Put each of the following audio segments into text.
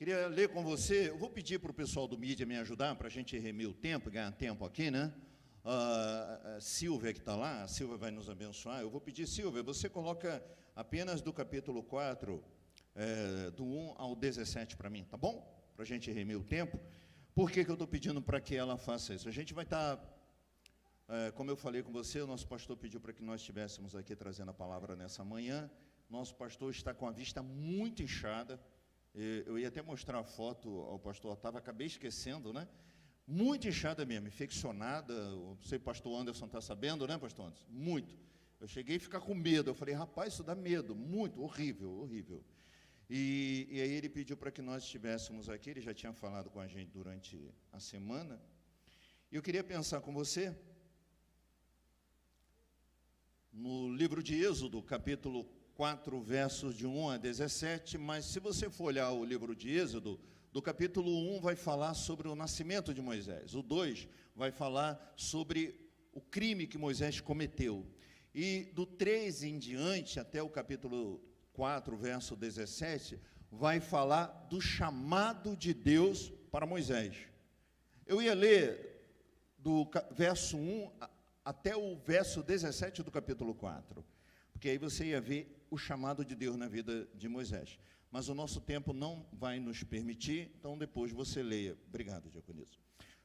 Queria ler com você, eu vou pedir para o pessoal do mídia me ajudar, para a gente remir o tempo, ganhar tempo aqui, né? A Silvia que está lá, a Silvia vai nos abençoar. Eu vou pedir, Silvia, você coloca apenas do capítulo 4, do 1 ao 17 para mim, tá bom? Para a gente remir o tempo. Por que eu estou pedindo para que ela faça isso? A gente vai estar, como eu falei com você, o nosso pastor pediu para que nós estivéssemos aqui trazendo a palavra nessa manhã. Nosso pastor está com a vista muito inchada. Eu ia até mostrar a foto ao pastor Otávio, acabei esquecendo, né? Muito inchada mesmo, infeccionada. Não sei, o pastor Anderson está sabendo, né, pastor Anderson? Muito. Eu cheguei a ficar com medo. Eu falei, rapaz, isso dá medo. Muito, horrível, horrível. E aí ele pediu para que nós estivéssemos aqui. Ele já tinha falado com a gente durante a semana. E eu queria pensar com você no livro de Êxodo, capítulo 4, versos de 1 a 17, mas se você for olhar o livro de Êxodo, do capítulo 1 vai falar sobre o nascimento de Moisés, o 2 vai falar sobre o crime que Moisés cometeu, e do 3 em diante, até o capítulo 4, verso 17, vai falar do chamado de Deus para Moisés. Eu ia ler do verso 1 até o verso 17 do capítulo 4, porque aí você ia ver o chamado de Deus na vida de Moisés. Mas o nosso tempo não vai nos permitir, então depois você leia. Obrigado, diaconisa.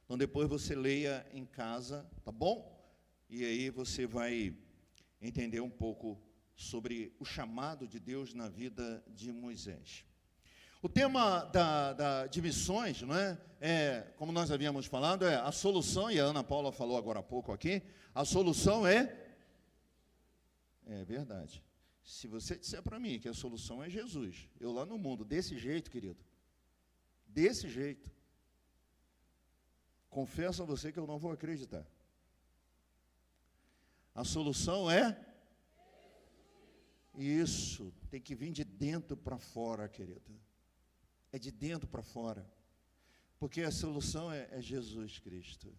Então depois você leia em casa, tá bom? E aí você vai entender um pouco sobre o chamado de Deus na vida de Moisés. O tema de missões, não é, como nós havíamos falado, é a solução, e a Ana Paula falou agora há pouco aqui, a solução é verdade. Se você disser para mim que a solução é Jesus, eu lá no mundo, desse jeito, querido, desse jeito, confesso a você que eu não vou acreditar. A solução é isso, tem que vir de dentro para fora, querido. É de dentro para fora. Porque a solução é Jesus Cristo.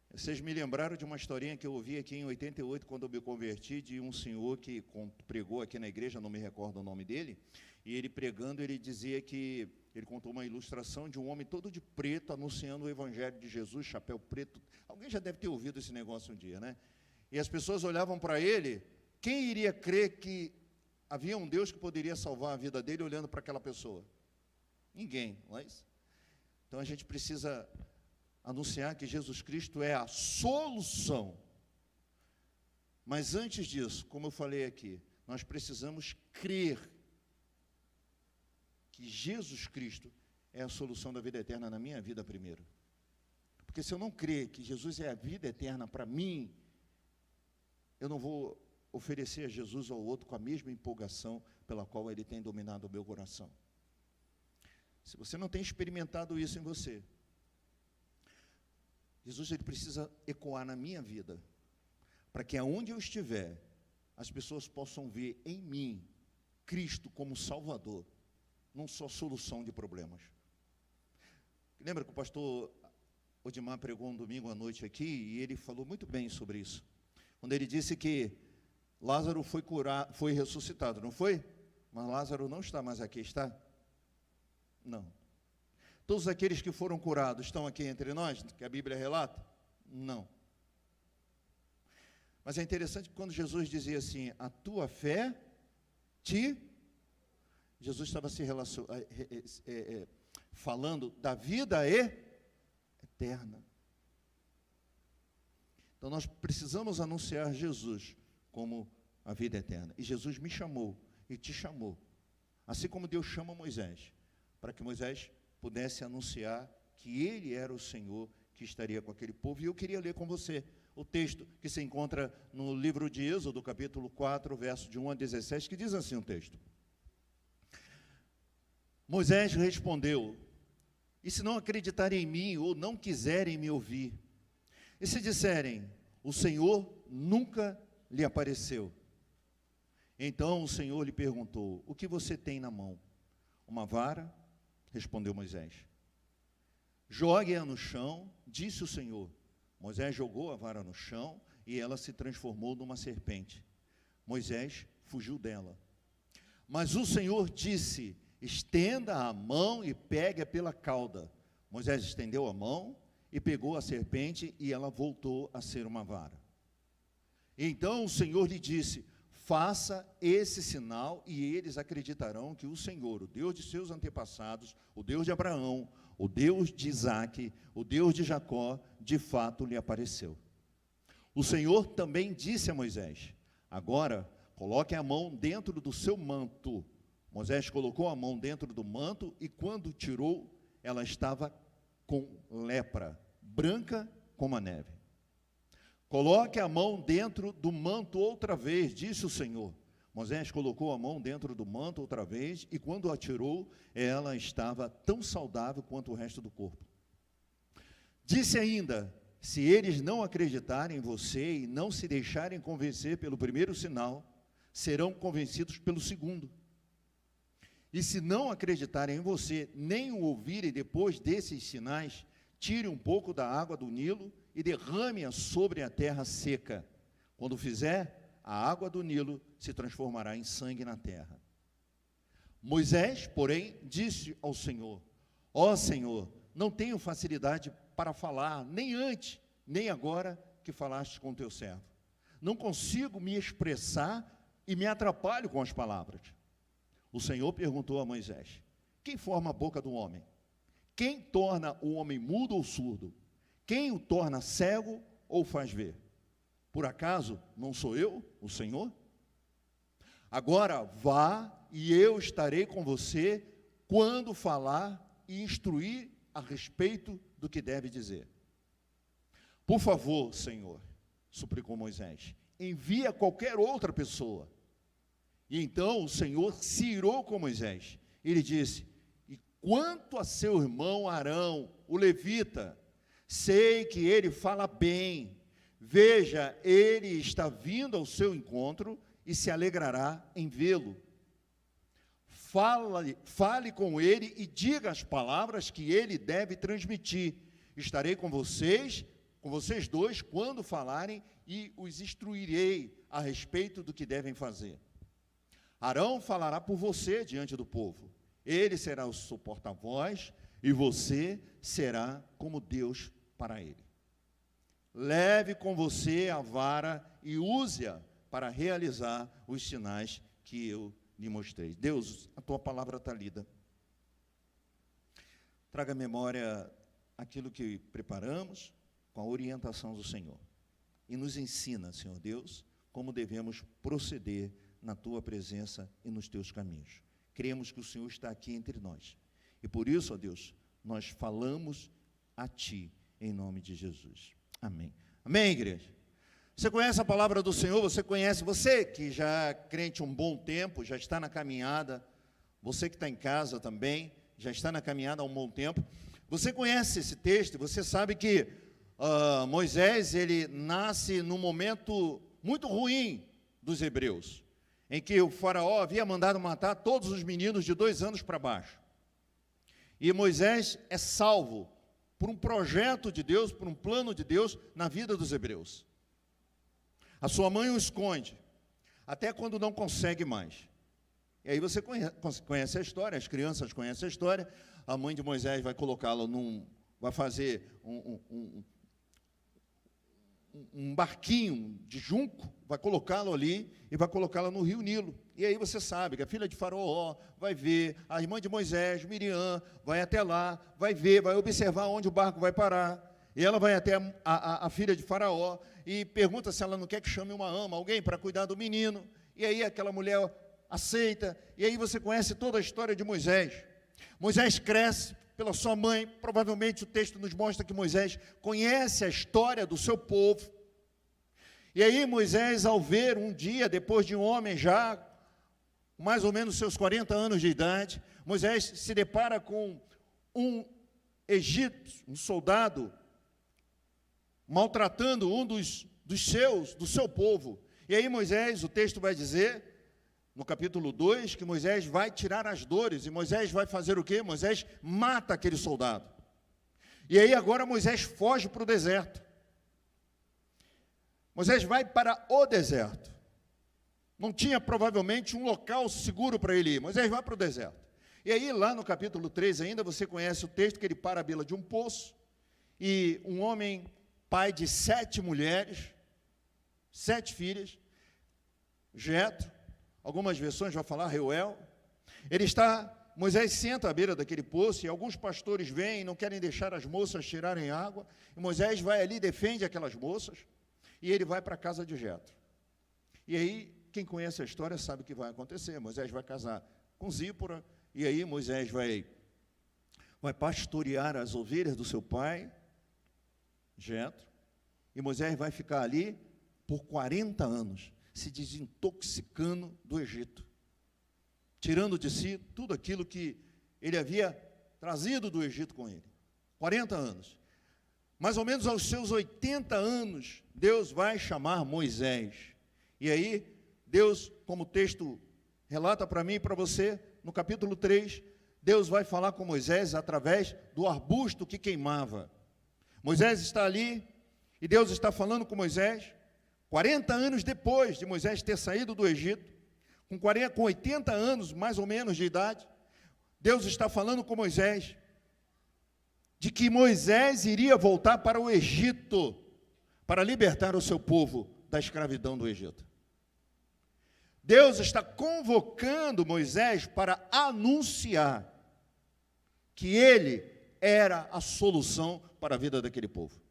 Vocês me lembraram de uma historinha que eu ouvi aqui em 88, quando eu me converti, de um senhor que pregou aqui na igreja, não me recordo o nome dele, e ele pregando, ele dizia que, ele contou uma ilustração de um homem todo de preto, anunciando o evangelho de Jesus, chapéu preto. Alguém já deve ter ouvido esse negócio um dia, né? E as pessoas olhavam para ele, quem iria crer que havia um Deus que poderia salvar a vida dele olhando para aquela pessoa? Ninguém, não é isso? Então a gente precisa anunciar que Jesus Cristo é a solução. Mas antes disso, como eu falei aqui, nós precisamos crer que Jesus Cristo é a solução da vida eterna na minha vida primeiro. Porque se eu não crer que Jesus é a vida eterna para mim, eu não vou oferecer a Jesus ao outro com a mesma empolgação pela qual ele tem dominado o meu coração. Se você não tem experimentado isso em você, Jesus ele precisa ecoar na minha vida, para que aonde eu estiver, as pessoas possam ver em mim Cristo como Salvador, não só solução de problemas. Lembra que o pastor Odimar pregou um domingo à noite aqui, e ele falou muito bem sobre isso, quando ele disse que Lázaro foi ressuscitado, não foi? Mas Lázaro não está mais aqui, está? Não. Todos aqueles que foram curados estão aqui entre nós, que a Bíblia relata? Não. Mas é interessante que quando Jesus dizia assim, a tua fé Jesus estava se falando da vida eterna. Então nós precisamos anunciar Jesus como a vida eterna. E Jesus me chamou e te chamou, assim como Deus chama Moisés, para que Moisés pudesse anunciar que ele era o Senhor que estaria com aquele povo. E eu queria ler com você o texto que se encontra no livro de Êxodo, capítulo 4, verso de 1 a 17, que diz assim o texto. Moisés respondeu, e se não acreditarem em mim ou não quiserem me ouvir, e se disserem, o Senhor nunca lhe apareceu. Então o Senhor lhe perguntou, o que você tem na mão? Uma vara? Respondeu Moisés. Jogue-a no chão, disse o Senhor. Moisés jogou a vara no chão e ela se transformou numa serpente. Moisés fugiu dela. Mas o Senhor disse, estenda a mão e pegue-a pela cauda. Moisés estendeu a mão e pegou a serpente, e ela voltou a ser uma vara. Então o Senhor lhe disse: faça esse sinal, e eles acreditarão que o Senhor, o Deus de seus antepassados, o Deus de Abraão, o Deus de Isaque, o Deus de Jacó, de fato lhe apareceu. O Senhor também disse a Moisés: agora coloque a mão dentro do seu manto. Moisés colocou a mão dentro do manto, e quando tirou, ela estava com lepra, branca como a neve. Coloque a mão dentro do manto outra vez, disse o Senhor. Moisés colocou a mão dentro do manto outra vez, e quando a tirou, ela estava tão saudável quanto o resto do corpo. Disse ainda: se eles não acreditarem em você e não se deixarem convencer pelo primeiro sinal, serão convencidos pelo segundo. E se não acreditarem em você, nem o ouvirem depois desses sinais, tire um pouco da água do Nilo e derrame-a sobre a terra seca. Quando fizer, a água do Nilo se transformará em sangue na terra. Moisés, porém, disse ao Senhor: ó Senhor, não tenho facilidade para falar, nem antes, nem agora que falaste com teu servo. Não consigo me expressar e me atrapalho com as palavras. O Senhor perguntou a Moisés: quem forma a boca do homem? Quem torna o homem mudo ou surdo? Quem o torna cego ou faz ver? Por acaso não sou eu, o Senhor? Agora vá, e eu estarei com você quando falar e instruir a respeito do que deve dizer. Por favor, Senhor, suplicou Moisés, envia qualquer outra pessoa. E então o Senhor se irou com Moisés. Ele disse: e quanto a seu irmão Arão, o levita, sei que ele fala bem. Veja, ele está vindo ao seu encontro e se alegrará em vê-lo. Fale com ele e diga as palavras que ele deve transmitir. Estarei com vocês dois, quando falarem, e os instruirei a respeito do que devem fazer. Arão falará por você diante do povo. Ele será o seu porta-voz, e você será como Deus para ele. Leve com você a vara e use-a para realizar os sinais que eu lhe mostrei. Deus, a tua palavra está lida. Traga à memória aquilo que preparamos com a orientação do Senhor. E nos ensina, Senhor Deus, como devemos proceder na tua presença e nos teus caminhos. Cremos que o Senhor está aqui entre nós. E por isso, ó Deus, nós falamos a ti, em nome de Jesus. Amém. Amém, igreja? Você conhece a palavra do Senhor? Você que já é crente um bom tempo, já está na caminhada, você que está em casa também, já está na caminhada há um bom tempo, você conhece esse texto, você sabe que Moisés, ele nasce num momento muito ruim dos hebreus, em que o faraó havia mandado matar todos os meninos de 2 anos para baixo. E Moisés é salvo por um projeto de Deus, por um plano de Deus na vida dos hebreus. A sua mãe o esconde, até quando não consegue mais. E aí você conhece a história, as crianças conhecem a história. A mãe de Moisés vai colocá-lo vai fazer um barquinho de junco, vai colocá-lo ali e vai colocá-lo no rio Nilo. E aí você sabe que a filha de Faraó vai ver, a irmã de Moisés, Miriam, vai até lá, vai ver, vai observar onde o barco vai parar. E ela vai até a filha de Faraó e pergunta se ela não quer que chame uma ama, alguém para cuidar do menino. E aí aquela mulher aceita, e aí você conhece toda a história de Moisés. Moisés cresce pela sua mãe, provavelmente o texto nos mostra que Moisés conhece a história do seu povo. E aí Moisés, ao ver um dia, depois de um homem já, mais ou menos seus 40 anos de idade, Moisés se depara com um egípcio, um soldado, maltratando um do seu povo. E aí Moisés, o texto vai dizer, no capítulo 2, que Moisés vai tirar as dores, e Moisés vai fazer o quê? Moisés mata aquele soldado. E aí agora Moisés foge para o deserto. Moisés vai para o deserto. Não tinha provavelmente um local seguro para ele ir. Moisés vai para o deserto. E aí, lá no capítulo 3 ainda, você conhece o texto que ele para à beira de um poço, e um homem, pai de 7 mulheres, 7 filhas, Jetro, algumas versões vão falar Reuel, Moisés senta à beira daquele poço, e alguns pastores vêm e não querem deixar as moças tirarem água, e Moisés vai ali, defende aquelas moças, e ele vai para a casa de Jetro. E aí, quem conhece a história sabe o que vai acontecer. Moisés vai casar com Zípora, e aí Moisés vai pastorear as ovelhas do seu pai, Jetro, e Moisés vai ficar ali por 40 anos, se desintoxicando do Egito, tirando de si tudo aquilo que ele havia trazido do Egito com ele. 40 anos. Mais ou menos aos seus 80 anos, Deus vai chamar Moisés. E aí, Deus, como o texto relata para mim e para você, no capítulo 3, Deus vai falar com Moisés através do arbusto que queimava. Moisés está ali, e Deus está falando com Moisés, 40 anos depois de Moisés ter saído do Egito, com 80 anos, mais ou menos, de idade, Deus está falando com Moisés, de que Moisés iria voltar para o Egito, para libertar o seu povo da escravidão do Egito. Deus está convocando Moisés para anunciar que ele era a solução para a vida daquele povo.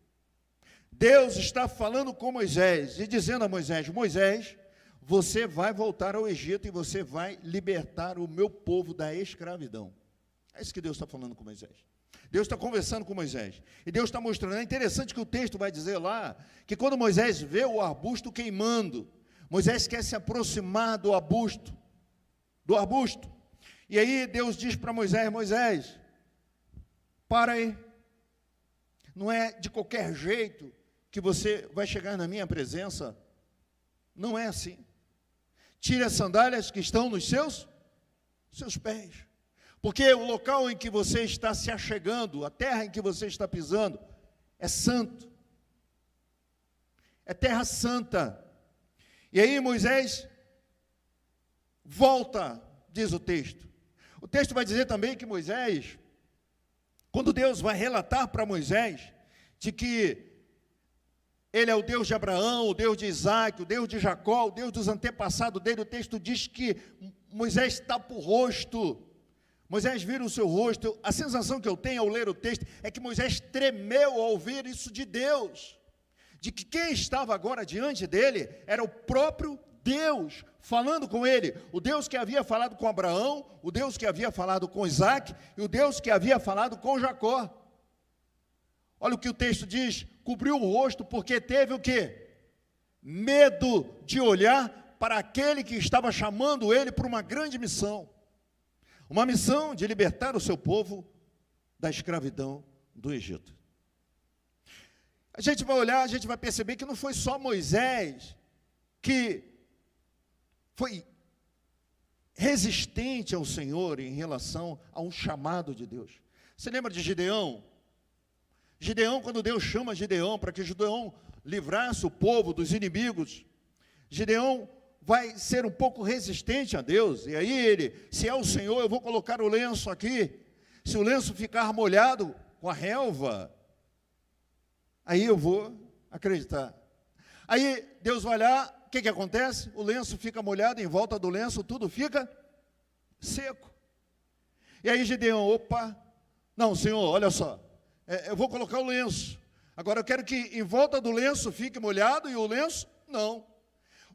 Deus está falando com Moisés e dizendo a Moisés: Moisés, você vai voltar ao Egito e você vai libertar o meu povo da escravidão. É isso que Deus está falando com Moisés. Deus está conversando com Moisés. E Deus está mostrando. É interessante que o texto vai dizer lá, que quando Moisés vê o arbusto queimando, Moisés quer se aproximar do arbusto. E aí Deus diz para Moisés: Moisés, para aí. Não é de qualquer jeito que você vai chegar na minha presença. Não é assim. Tire as sandálias que estão nos seus pés. Porque o local em que você está se achegando, a terra em que você está pisando, é santo. É terra santa. E aí Moisés volta, diz o texto. O texto vai dizer também que Moisés, quando Deus vai relatar para Moisés de que ele é o Deus de Abraão, o Deus de Isaac, o Deus de Jacó, o Deus dos antepassados dele, o texto diz que Moisés tapa o rosto. Moisés vira o seu rosto. A sensação que eu tenho ao ler o texto é que Moisés tremeu ao ouvir isso de Deus, de que quem estava agora diante dele era o próprio Deus falando com ele, o Deus que havia falado com Abraão, o Deus que havia falado com Isaac e o Deus que havia falado com Jacó. Olha o que o texto diz: cobriu o rosto porque teve o quê? Medo de olhar para aquele que estava chamando ele para uma grande missão. Uma missão de libertar o seu povo da escravidão do Egito. A gente vai olhar, a gente vai perceber que não foi só Moisés que foi resistente ao Senhor em relação a um chamado de Deus. Você lembra de Gideão? Gideão, quando Deus chama Gideão para que Gideão livrasse o povo dos inimigos, Gideão vai ser um pouco resistente a Deus. E aí ele: se é o Senhor, eu vou colocar o lenço aqui. Se o lenço ficar molhado com a relva, aí eu vou acreditar. Aí Deus vai lá, o que acontece? O lenço fica molhado, em volta do lenço tudo fica seco. E aí Gideão: opa, não, Senhor, olha só, eu vou colocar o lenço. Agora eu quero que em volta do lenço fique molhado e o lenço não.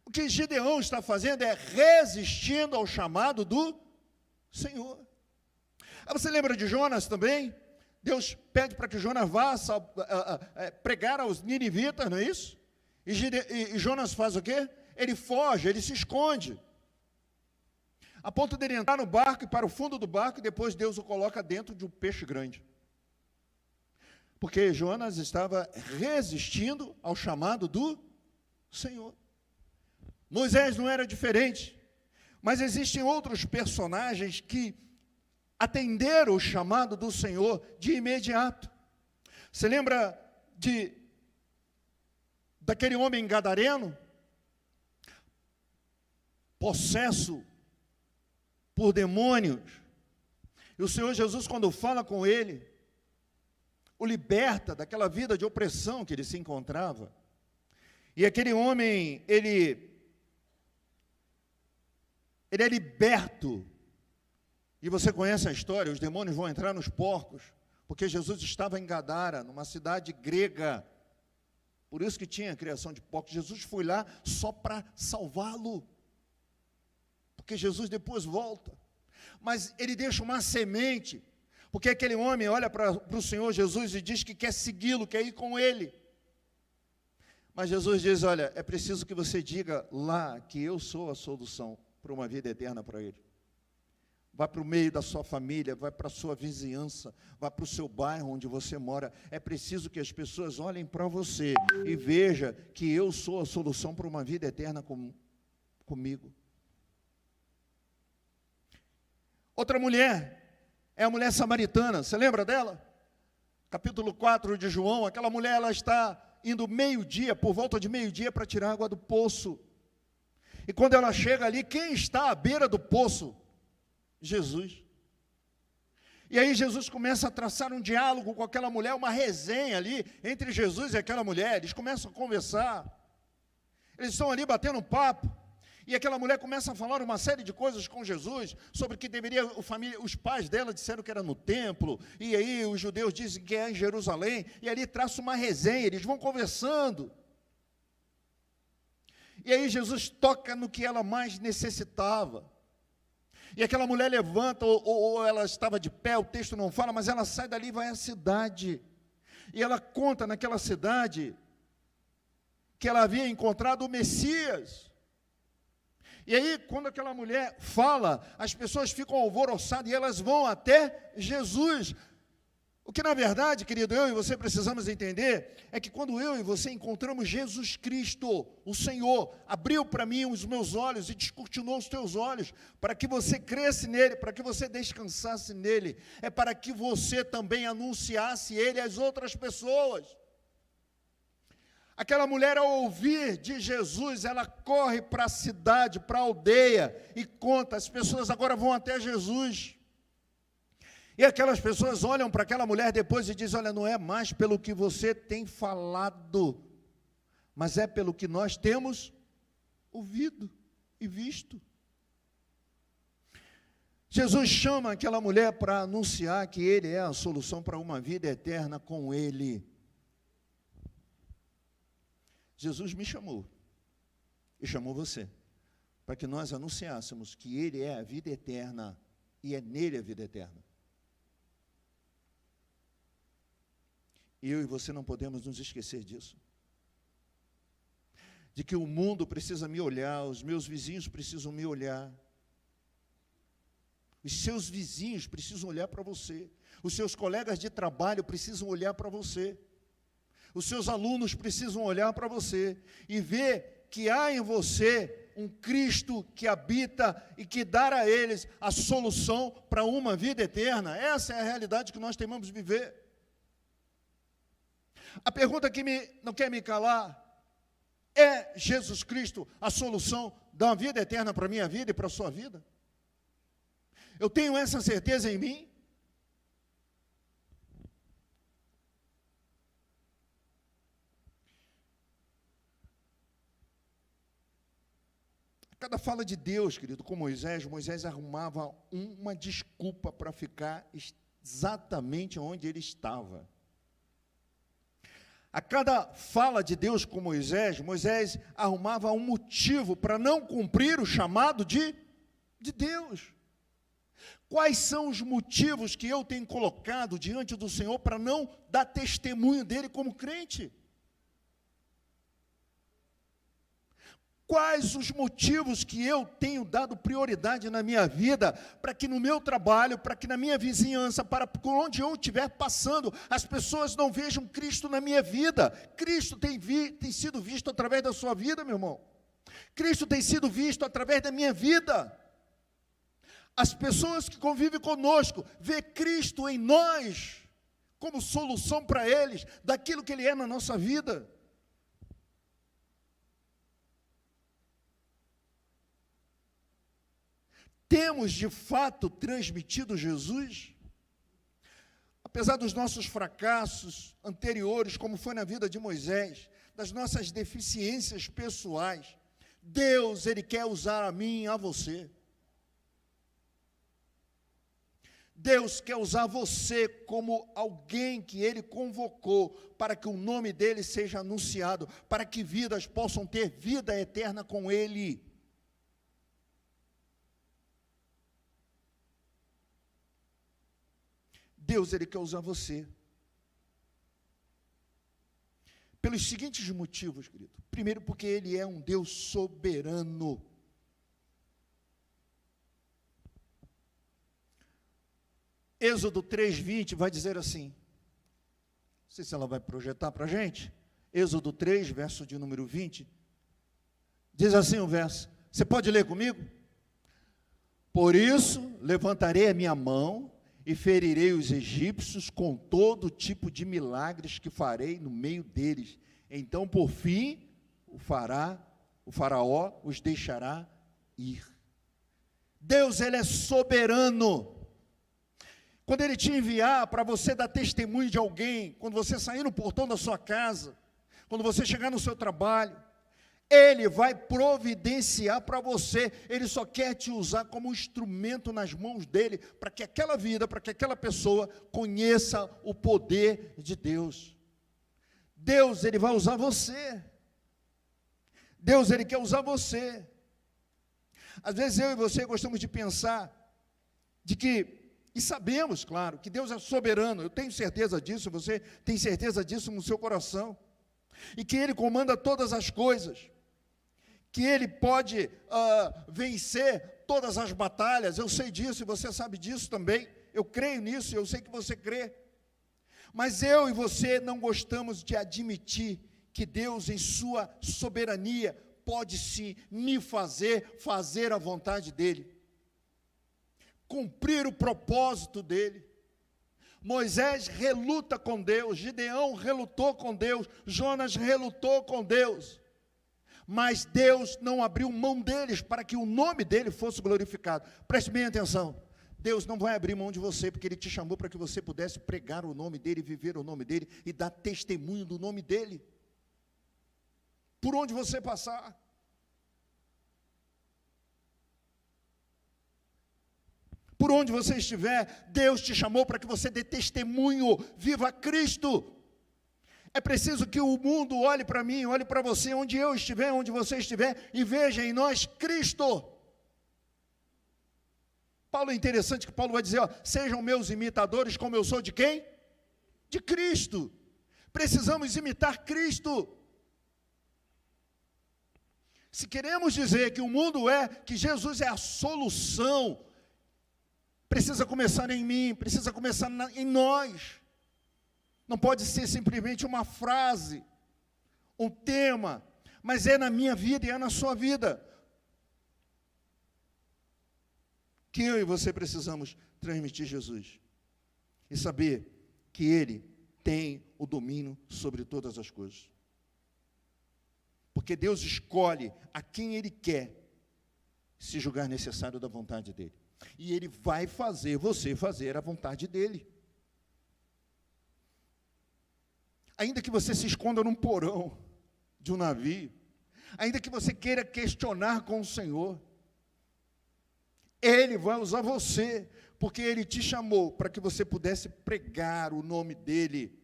O que Gideão está fazendo é resistindo ao chamado do Senhor. Você lembra de Jonas também? Deus pede para que Jonas vá pregar aos ninivitas, não é isso? E Jonas faz o quê? Ele foge, ele se esconde. A ponto de ele entrar no barco e para o fundo do barco, e depois Deus o coloca dentro de um peixe grande. Porque Jonas estava resistindo ao chamado do Senhor. Moisés não era diferente, mas existem outros personagens que atenderam o chamado do Senhor de imediato. Você lembra daquele homem gadareno, possesso por demônios, E o Senhor Jesus, quando fala com ele, o liberta daquela vida de opressão que ele se encontrava. E aquele homem, ele é liberto. E você conhece a história, os demônios vão entrar nos porcos, porque Jesus estava em Gadara, numa cidade grega. Por isso que tinha a criação de porcos. Jesus foi lá só para salvá-lo, porque Jesus depois volta. Mas ele deixa uma semente, porque aquele homem olha para o Senhor Jesus e diz que quer segui-lo, quer ir com ele. Mas Jesus diz, olha, é preciso que você diga lá que eu sou a solução para uma vida eterna para ele. Vai para o meio da sua família, vai para a sua vizinhança, vai para o seu bairro onde você mora. É preciso que as pessoas olhem para você e vejam que eu sou a solução para uma vida eterna comigo. Outra mulher, é a mulher samaritana, você lembra dela? Capítulo 4 de João, aquela mulher, ela está indo meio-dia, por volta de meio-dia, para tirar água do poço. E quando ela chega ali, quem está à beira do poço? Jesus. E aí Jesus começa a traçar um diálogo com aquela mulher, uma resenha ali, entre Jesus e aquela mulher. Eles começam a conversar. Eles estão ali batendo um papo. E aquela mulher começa a falar uma série de coisas com Jesus, sobre que deveria, os pais dela disseram que era no templo, e aí os judeus dizem que é em Jerusalém, e ali traça uma resenha, eles vão conversando. E aí Jesus toca no que ela mais necessitava. E aquela mulher levanta, ou ela estava de pé, o texto não fala, mas ela sai dali e vai à cidade. E ela conta naquela cidade que ela havia encontrado o Messias. E aí, quando aquela mulher fala, as pessoas ficam alvoroçadas e elas vão até Jesus. O que, na verdade, querido, eu e você precisamos entender, é que quando eu e você encontramos Jesus Cristo, o Senhor, abriu para mim os meus olhos e descortinou os teus olhos, para que você cresce nele, para que você descansasse nele, é para que você também anunciasse ele às outras pessoas. Aquela mulher, ao ouvir de Jesus, ela corre para a cidade, para a aldeia, e conta, as pessoas agora vão até Jesus. E aquelas pessoas olham para aquela mulher depois e dizem, olha, não é mais pelo que você tem falado, mas é pelo que nós temos ouvido e visto. Jesus chama aquela mulher para anunciar que ele é a solução para uma vida eterna com ele. Jesus me chamou e chamou você para que nós anunciássemos que ele é a vida eterna e é nele a vida eterna. Eu e você não podemos nos esquecer disso. De que o mundo precisa me olhar, os meus vizinhos precisam me olhar. Os seus vizinhos precisam olhar para você. Os seus colegas de trabalho precisam olhar para você. Os seus alunos precisam olhar para você e ver que há em você um Cristo que habita e que dá a eles a solução para uma vida eterna. Essa é a realidade que nós temamos viver. A pergunta que não quer me calar, é Jesus Cristo a solução da vida eterna para a minha vida e para a sua vida? Eu tenho essa certeza em mim? Cada fala de Deus, querido, com Moisés arrumava uma desculpa para ficar exatamente onde ele estava. A cada fala de Deus com Moisés arrumava um motivo para não cumprir o chamado de Deus. Quais são os motivos que eu tenho colocado diante do Senhor para não dar testemunho dele como crente? Quais os motivos que eu tenho dado prioridade na minha vida, para que no meu trabalho, para que na minha vizinhança, para por onde eu estiver passando, as pessoas não vejam Cristo na minha vida? Cristo tem sido visto através da sua vida, meu irmão. Cristo tem sido visto através da minha vida. As pessoas que convivem conosco, vê Cristo em nós, como solução para eles, daquilo que Ele é na nossa vida. temos de fato transmitido Jesus? Apesar dos nossos fracassos anteriores, como foi na vida de Moisés, das nossas deficiências pessoais, Deus, Ele quer usar a mim e a você. Deus quer usar você como alguém que Ele convocou para que o nome dEle seja anunciado, para que vidas possam ter vida eterna com Ele. Deus, Ele quer usar você. Pelos seguintes motivos, querido. Primeiro, porque Ele é um Deus soberano. Êxodo 3:20 vai dizer assim, não sei se ela vai projetar para a gente, Êxodo 3, verso de número 20, diz assim o verso, você pode ler comigo? Por isso, levantarei a minha mão e ferirei os egípcios com todo tipo de milagres que farei no meio deles. Então, por fim, o faraó os deixará ir. Deus, Ele é soberano. Quando Ele te enviar para você dar testemunho de alguém, quando você sair no portão da sua casa, quando você chegar no seu trabalho, Ele vai providenciar para você. Ele só quer te usar como um instrumento nas mãos dEle, para que aquela vida, para que aquela pessoa conheça o poder de Deus. Deus, Ele vai usar você. Deus, Ele quer usar você. Às vezes eu e você gostamos de pensar, de que, e sabemos, claro, que Deus é soberano, eu tenho certeza disso, você tem certeza disso no seu coração, e que Ele comanda todas as coisas, que Ele pode vencer todas as batalhas, eu sei disso e você sabe disso também, eu creio nisso, eu sei que você crê, mas eu e você não gostamos de admitir que Deus, em sua soberania, pode sim me fazer a vontade dEle, cumprir o propósito dEle. Moisés reluta com Deus, Gideão relutou com Deus, Jonas relutou com Deus, mas Deus não abriu mão deles para que o nome dEle fosse glorificado. Preste bem atenção, Deus não vai abrir mão de você, porque Ele te chamou para que você pudesse pregar o nome dEle, viver o nome dEle, e dar testemunho do nome dEle, por onde você passar. Por onde você estiver, Deus te chamou para que você dê testemunho, viva Cristo. É preciso que o mundo olhe para mim, olhe para você, onde eu estiver, onde você estiver, e veja em nós Cristo. Paulo é interessante que Paulo vai dizer, sejam meus imitadores como eu sou de quem? De Cristo. Precisamos imitar Cristo. Se queremos dizer que o mundo que Jesus é a solução, precisa começar em mim, precisa começar em nós. Não pode ser simplesmente uma frase, um tema, mas é na minha vida e é na sua vida. Que eu e você precisamos transmitir Jesus. E saber que Ele tem o domínio sobre todas as coisas. Porque Deus escolhe a quem Ele quer, se julgar necessário da vontade dEle. E Ele vai fazer você fazer a vontade dEle. Ainda que você se esconda num porão de um navio, ainda que você queira questionar com o Senhor, Ele vai usar você, porque Ele te chamou para que você pudesse pregar o nome dEle.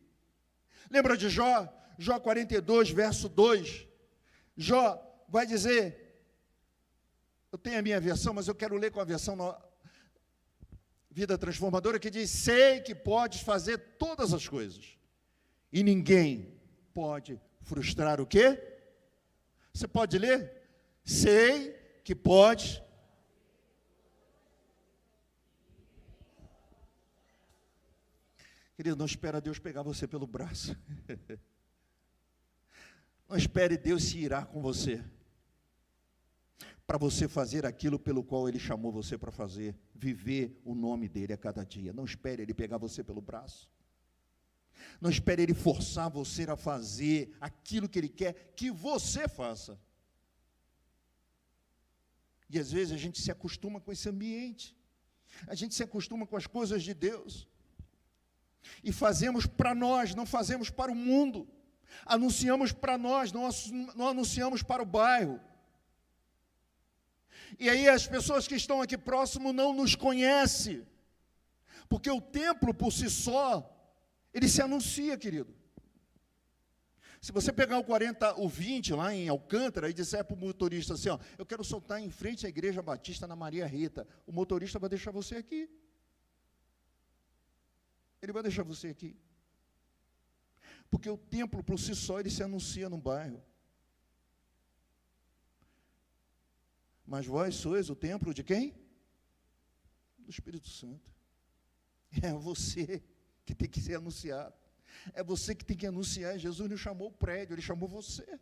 Lembra de Jó? Jó 42, verso 2. Jó vai dizer, eu tenho a minha versão, mas eu quero ler com a versão Vida Transformadora, que diz, sei que podes fazer todas as coisas, e ninguém pode frustrar o quê? Você pode ler? Sei que podes. Querido, não espera Deus pegar você pelo braço. Não espere Deus se irar com você, para você fazer aquilo pelo qual Ele chamou você para fazer, viver o nome dEle a cada dia. Não espere Ele pegar você pelo braço. Não espere Ele forçar você a fazer aquilo que Ele quer que você faça. E às vezes a gente se acostuma com esse ambiente. A gente se acostuma com as coisas de Deus. E fazemos para nós, não fazemos para o mundo. Anunciamos para nós, não anunciamos para o bairro. E aí as pessoas que estão aqui próximo não nos conhecem. Porque o templo por si só, ele se anuncia, querido. Se você pegar o 20 lá em Alcântara e disser para o motorista assim, ó, eu quero soltar em frente à Igreja Batista na Maria Rita, o motorista vai deixar você aqui. Ele vai deixar você aqui. Porque o templo por si só, ele se anuncia no bairro. Mas vós sois o templo de quem? Do Espírito Santo. É você que tem que ser anunciado. É você que tem que anunciar. Jesus não chamou o prédio, Ele chamou você.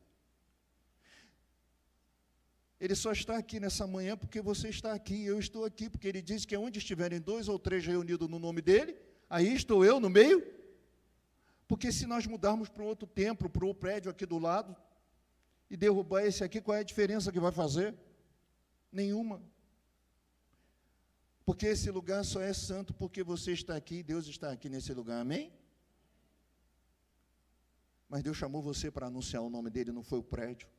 Ele só está aqui nessa manhã porque você está aqui, eu estou aqui, porque Ele diz que onde estiverem 2 ou 3 reunidos no nome dEle, aí estou eu no meio. Porque se nós mudarmos para um outro templo, para o prédio aqui do lado, e derrubar esse aqui, qual é a diferença que vai fazer? Nenhuma. Porque esse lugar só é santo porque você está aqui, Deus está aqui nesse lugar, amém? Mas Deus chamou você para anunciar o nome dEle, não foi o prédio.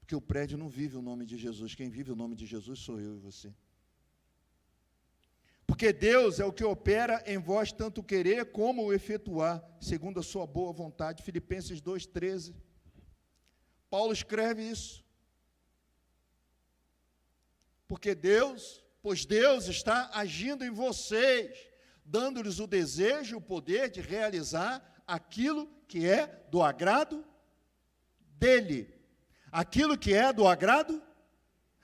Porque o prédio não vive o nome de Jesus, quem vive o nome de Jesus sou eu e você. Porque Deus é o que opera em vós tanto querer como o efetuar, segundo a sua boa vontade. Filipenses 2,13. Paulo escreve isso. Pois Deus está agindo em vocês, dando-lhes o desejo e o poder de realizar aquilo que é do agrado dEle. Aquilo que é do agrado.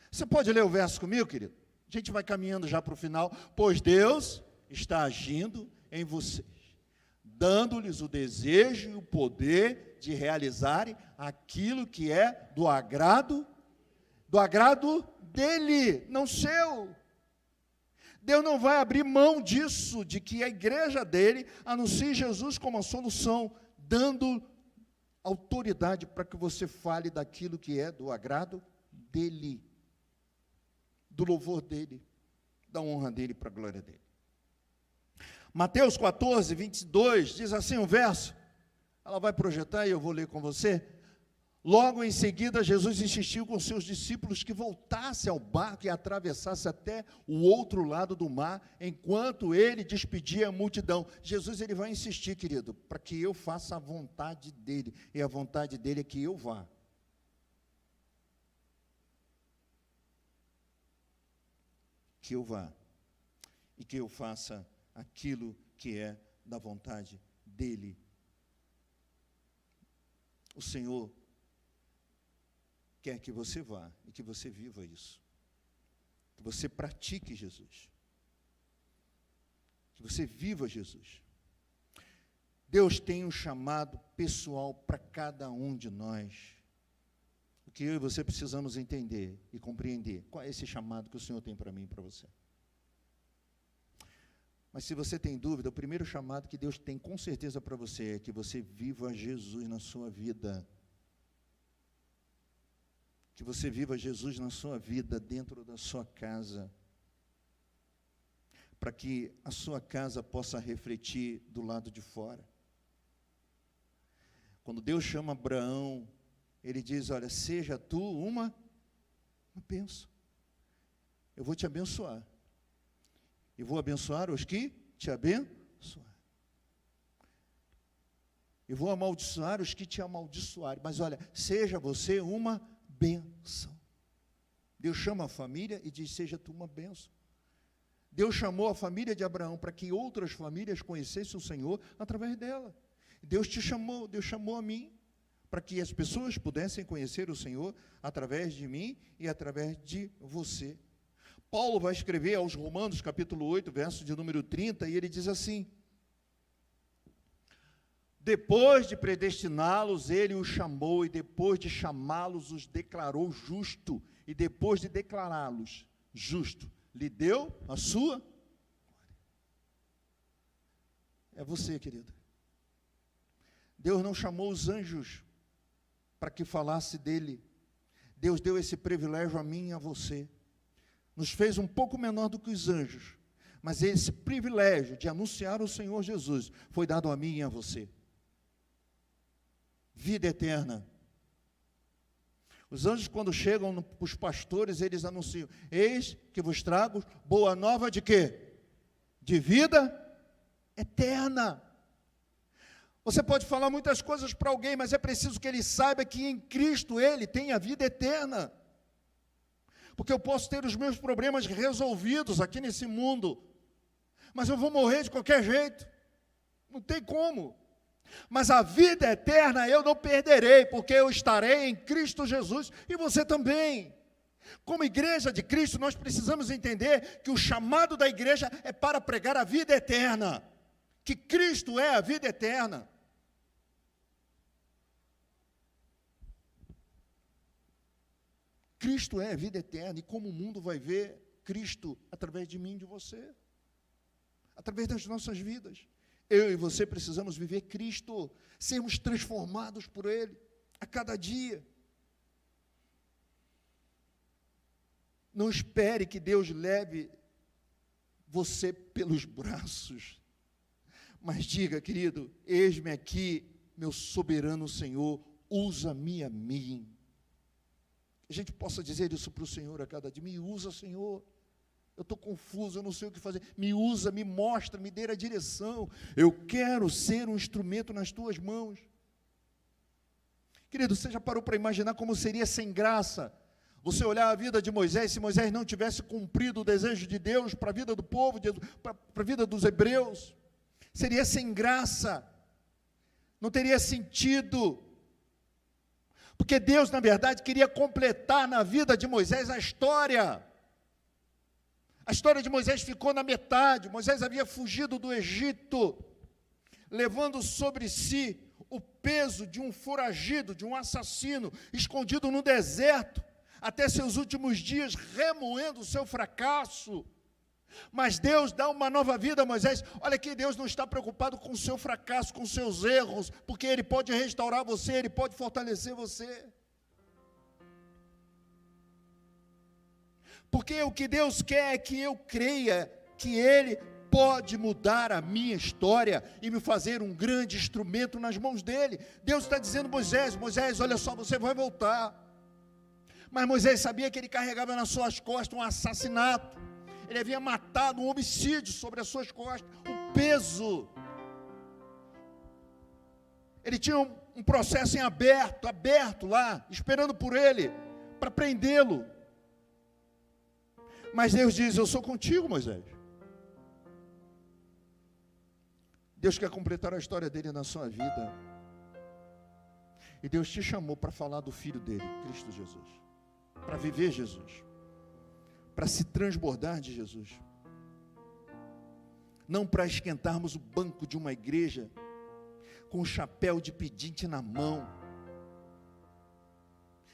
Você pode ler o verso comigo, querido? A gente vai caminhando já para o final. Pois Deus está agindo em vocês, dando-lhes o desejo e o poder de realizarem aquilo que é do agrado dEle, não seu. Deus não vai abrir mão disso, de que a igreja dEle anuncie Jesus como a solução, dando autoridade para que você fale daquilo que é do agrado dEle, do louvor dEle, da honra dEle para a glória dEle. Mateus 14, 22, diz assim o verso, ela vai projetar e eu vou ler com você. Logo em seguida, Jesus insistiu com seus discípulos que voltassem ao barco e atravessassem até o outro lado do mar, enquanto ele despedia a multidão. Jesus, ele vai insistir, querido, para que eu faça a vontade dele, e a vontade dele é que eu vá. Que eu vá, e que eu faça aquilo que é da vontade dele. O Senhor quer que você vá e que você viva isso. Que você pratique Jesus. Que você viva Jesus. Deus tem um chamado pessoal para cada um de nós. O que eu e você precisamos entender e compreender. Qual é esse chamado que o Senhor tem para mim e para você? Mas se você tem dúvida, o primeiro chamado que Deus tem com certeza para você é que você viva Jesus na sua vida. Que você viva Jesus na sua vida, dentro da sua casa, para que a sua casa possa refletir do lado de fora. Quando Deus chama Abraão, Ele diz, olha, seja tu uma bênção. Eu vou te abençoar. E vou abençoar os que te abençoarem. Eu vou amaldiçoar os que te amaldiçoarem. Mas olha, seja você uma bênção. Deus chama a família e diz, seja tu uma bênção. Deus chamou a família de Abraão para que outras famílias conhecessem o Senhor através dela. Deus te chamou, Deus chamou a mim, para que as pessoas pudessem conhecer o Senhor através de mim e através de você. Paulo vai escrever aos Romanos, capítulo 8, verso de número 30, e ele diz assim, depois de predestiná-los, ele os chamou, e depois de chamá-los, os declarou justo, e depois de declará-los justo, lhe deu a sua glória. É você, querido. Deus não chamou os anjos para que falasse dele. Deus deu esse privilégio a mim e a você. Nos fez um pouco menor do que os anjos, mas esse privilégio de anunciar o Senhor Jesus foi dado a mim e a você. Vida eterna. Os anjos, quando chegam para os pastores, eles anunciam: eis que vos trago boa nova de quê? De vida eterna. Você pode falar muitas coisas para alguém, mas é preciso que ele saiba que em Cristo ele tem a vida eterna. Porque eu posso ter os meus problemas resolvidos aqui nesse mundo, mas eu vou morrer de qualquer jeito. Não tem como. Mas a vida eterna eu não perderei, porque eu estarei em Cristo Jesus e você também. Como igreja de Cristo, nós precisamos entender que o chamado da igreja é para pregar a vida eterna, que Cristo é a vida eterna. Cristo é a vida eterna, e como o mundo vai ver Cristo através de mim e de você, através das nossas vidas. Eu e você precisamos viver Cristo, sermos transformados por Ele a cada dia. Não espere que Deus leve você pelos braços, mas diga: querido, eis-me aqui, meu soberano Senhor, usa-me a mim. A gente possa dizer isso para o Senhor a cada dia: me usa, Senhor. Eu estou confuso, eu não sei o que fazer. Me usa, me mostra, me dê a direção. Eu quero ser um instrumento nas tuas mãos. Querido, você já parou para imaginar como seria sem graça você olhar a vida de Moisés, se Moisés não tivesse cumprido o desejo de Deus para a vida do povo, para a vida dos hebreus? Seria sem graça, não teria sentido. Porque Deus, na verdade, queria completar na vida de Moisés a história. A história de Moisés ficou na metade. Moisés havia fugido do Egito, levando sobre si o peso de um foragido, de um assassino, escondido no deserto, até seus últimos dias, remoendo o seu fracasso. Mas Deus dá uma nova vida a Moisés. Olha aqui, Deus não está preocupado com o seu fracasso, com os seus erros, porque Ele pode restaurar você, Ele pode fortalecer você. Porque o que Deus quer é que eu creia que Ele pode mudar a minha história e me fazer um grande instrumento nas mãos dEle. Deus está dizendo: Moisés, olha só, você vai voltar. Mas Moisés sabia que ele carregava nas suas costas um assassinato. Ele havia matado um homicídio sobre as suas costas, o peso. Ele tinha um processo em aberto lá, esperando por ele, para prendê-lo. Mas Deus diz: eu sou contigo, Moisés. Deus quer completar a história dele na sua vida. E Deus te chamou para falar do Filho dele, Cristo Jesus. Para viver Jesus. Para se transbordar de Jesus. Não para esquentarmos o banco de uma igreja com o chapéu de pedinte na mão,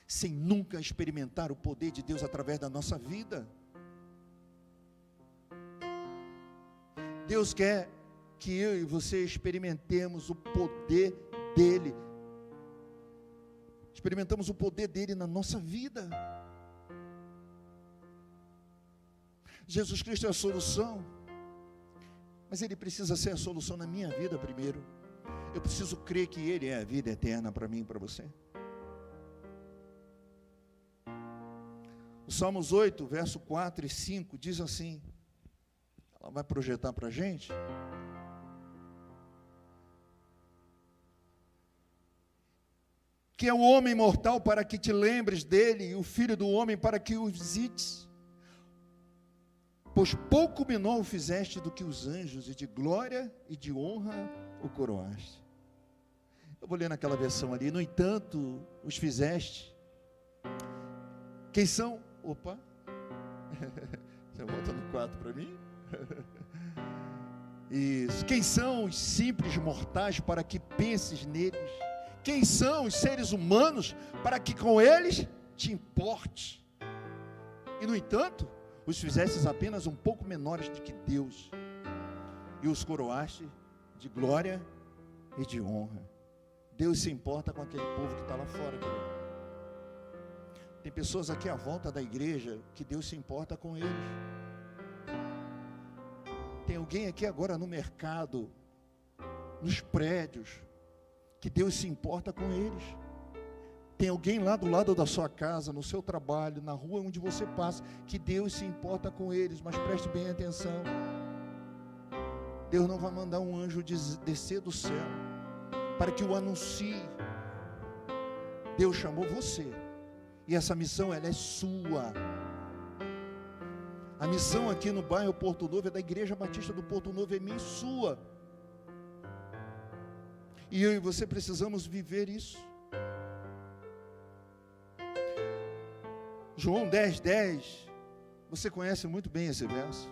sem nunca experimentar o poder de Deus através da nossa vida. Deus quer que eu e você experimentemos o poder dEle. Experimentamos o poder dEle na nossa vida. Jesus Cristo é a solução, mas Ele precisa ser a solução na minha vida primeiro. Eu preciso crer que Ele é a vida eterna para mim e para você. O Salmos 8, verso 4 e 5 diz assim, ela vai projetar para a gente. Que é o homem mortal para que te lembres dele, e o filho do homem para que o visites. Pois pouco menor o fizeste do que os anjos, e de glória e de honra o coroaste. Eu vou ler naquela versão ali. No entanto, os fizeste. Quem são? Opa! Você volta no 4 para mim? Isso. Quem são os simples mortais para que penses neles? Quem são os seres humanos para que com eles te importe? E no entanto, os fizestes apenas um pouco menores do que Deus, e os coroaste de glória e de honra. Deus se importa com aquele povo que está lá fora, querido. Tem pessoas aqui à volta da igreja que Deus se importa com eles. Tem alguém aqui agora no mercado, nos prédios, que Deus se importa com eles. Tem alguém lá do lado da sua casa, no seu trabalho, na rua onde você passa, que Deus se importa com eles, mas preste bem atenção. Deus não vai mandar um anjo descer do céu para que o anuncie. Deus chamou você, e essa missão ela é sua. A missão aqui no bairro Porto Novo é da Igreja Batista do Porto Novo, é minha e sua. E eu e você precisamos viver isso. João 10:10, você conhece muito bem esse verso.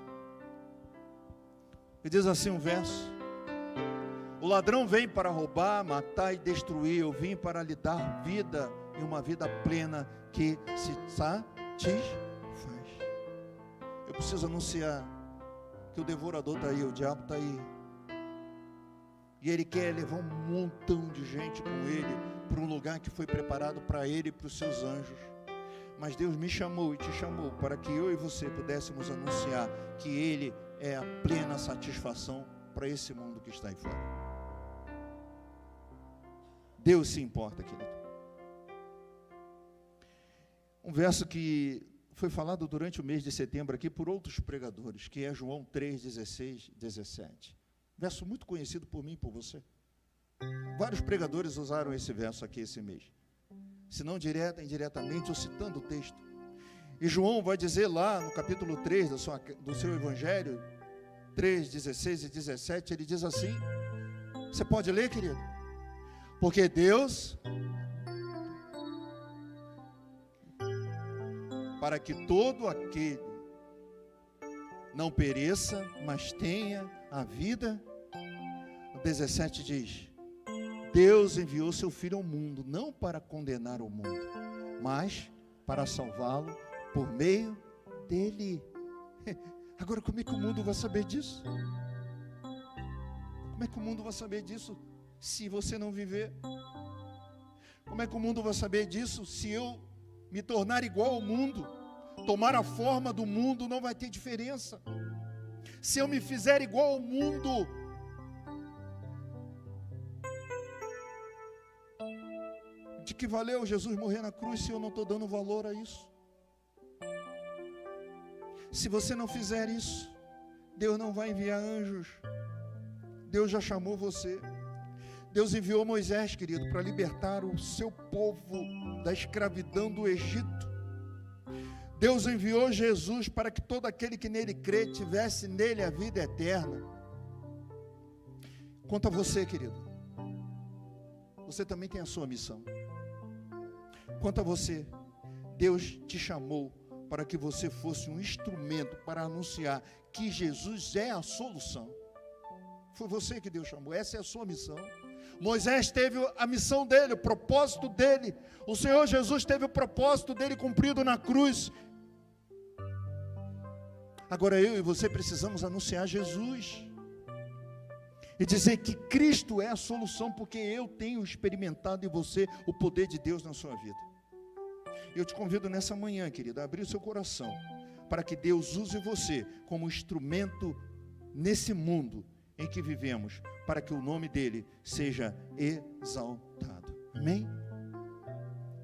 E diz assim um verso: o ladrão vem para roubar, matar e destruir, eu vim para lhe dar vida, e uma vida plena que se satisfaz. Eu preciso anunciar que o devorador está aí, o diabo está aí, e ele quer levar um montão de gente com ele para um lugar que foi preparado para ele e para os seus anjos. Mas Deus me chamou e te chamou para que eu e você pudéssemos anunciar que Ele é a plena satisfação para esse mundo que está aí fora. Deus se importa, querido. Um verso que foi falado durante o mês de setembro aqui por outros pregadores, que é João 3:16, 17. Verso muito conhecido por mim e por você. Vários pregadores usaram esse verso aqui esse mês, se não direta, indiretamente, ou citando o texto. E João vai dizer lá no capítulo 3 do seu evangelho, 3:16 e 17, ele diz assim, você pode ler, querido? Porque Deus, para que todo aquele não pereça, mas tenha a vida. O 17 diz, Deus enviou seu Filho ao mundo, não para condenar o mundo, mas para salvá-lo por meio dele. Agora, como é que o mundo vai saber disso? Como é que o mundo vai saber disso se você não viver? Como é que o mundo vai saber disso se eu me tornar igual ao mundo? Tomar a forma do mundo não vai ter diferença. Se eu me fizer igual ao mundo, de que valeu Jesus morrer na cruz se eu não estou dando valor a isso? Se você não fizer isso, Deus não vai enviar anjos. Deus já chamou você. Deus enviou Moisés, querido, para libertar o seu povo da escravidão do Egito. Deus enviou Jesus para que todo aquele que nele crê tivesse nele a vida eterna. Quanto a você, querido, você também tem a sua missão. Quanto a você, Deus te chamou para que você fosse um instrumento para anunciar que Jesus é a solução. Foi você que Deus chamou, essa é a sua missão. Moisés teve a missão dele, o propósito dele. O Senhor Jesus teve o propósito dele cumprido na cruz. Agora eu e você precisamos anunciar Jesus e dizer que Cristo é a solução, porque eu tenho experimentado em você o poder de Deus na sua vida. Eu te convido nessa manhã, querido, a abrir o seu coração para que Deus use você como instrumento nesse mundo em que vivemos, para que o nome dele seja exaltado. Amém?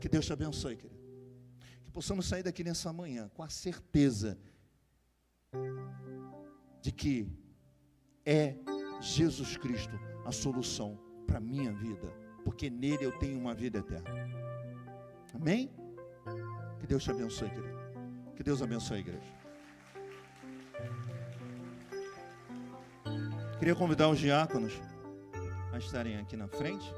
Que Deus te abençoe, querido. Que possamos sair daqui nessa manhã com a certeza de que é Jesus Cristo a solução para a minha vida, porque nele eu tenho uma vida eterna. Amém? Que Deus te abençoe, querido. Que Deus abençoe a igreja. Queria convidar os diáconos a estarem aqui na frente.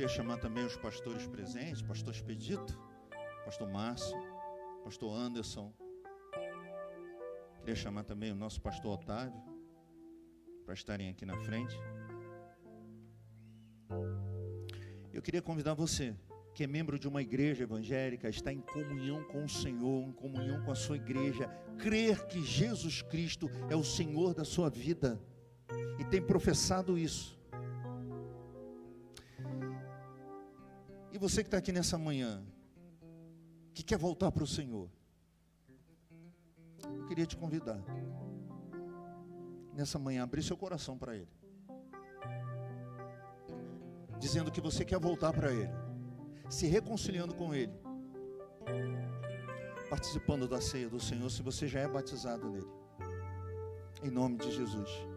Queria chamar também os pastores presentes, pastor Expedito, pastor Márcio, pastor Anderson. Queria chamar também o nosso pastor Otávio, para estarem aqui na frente. Eu queria convidar você, que é membro de uma igreja evangélica, está em comunhão com o Senhor, em comunhão com a sua igreja, crer que Jesus Cristo é o Senhor da sua vida, e tem professado isso. E você que está aqui nessa manhã, que quer voltar para o Senhor, eu queria te convidar, nessa manhã, abrir seu coração para Ele, dizendo que você quer voltar para Ele, se reconciliando com Ele, participando da ceia do Senhor, se você já é batizado nele, em nome de Jesus.